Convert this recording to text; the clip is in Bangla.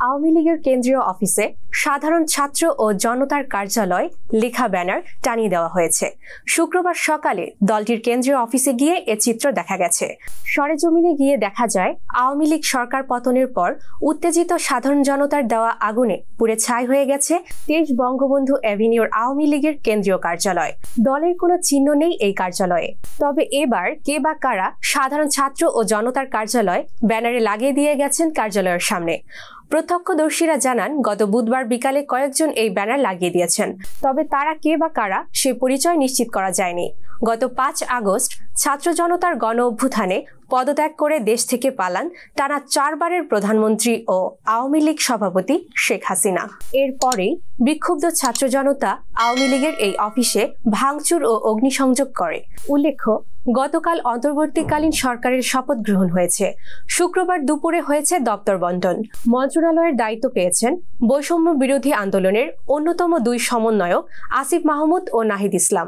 আওয়ামী লীগের কেন্দ্রীয় অফিসে সাধারণ ছাত্র ও জনতার কার্যালয় লেখা ব্যানার টানিয়ে দেওয়া হয়েছে। শুক্রবার সকালে দলটির কেন্দ্রীয় অফিসে গিয়ে এ চিত্র দেখা গেছে। সরেজমিনে গিয়ে দেখা যায় আওয়ামী লীগ সরকার পতনের পর উত্তেজিত সাধারণ জনতার দেওয়া আগুনে পুড়ে ছাই হয়ে গেছে 23 বঙ্গবন্ধু অ্যাভিনিউর আওয়ামী লীগের কেন্দ্রীয় কার্যালয়। দলের কোনো চিহ্ন নেই এই কার্যালয়ে। তবে এবার কে বা কারা সাধারণ ছাত্র ও জনতার কার্যালয় ব্যানারে লাগিয়ে দিয়ে গেছেন কার্যালয়ের সামনে। প্রত্যক্ষদর্শীরা জানান, গত বুধবার বিকালে কয়েকজন এই ব্যানার লাগিয়ে দিয়েছেন। তবে তারা কে বা কারা সে পরিচয় নিশ্চিত করা যায়নি। গত 5 আগস্ট ছাত্র জনতার গণ অভ্যুত্থানে পদত্যাগ করে দেশ থেকে পালান টানা 4 বারের প্রধানমন্ত্রী ও আওয়ামী লীগ সভাপতি শেখ হাসিনা। এরপরেই বিক্ষুব্ধ ছাত্র জনতা আওয়ামী লীগের এই অফিসে ভাঙচুর ও অগ্নিসংযোগ করে। উল্লেখ্য, গতকাল অন্তর্বর্তীকালীন সরকারের শপথ গ্রহণ হয়েছে। শুক্রবার দুপুরে হয়েছে দপ্তর বন্টন। মন্ত্রণালয়ের দায়িত্ব পেয়েছেন বৈষম্য বিরোধী আন্দোলনের অন্যতম 2 সমন্বয়ক আসিফ মাহমুদ ও নাহিদ ইসলাম।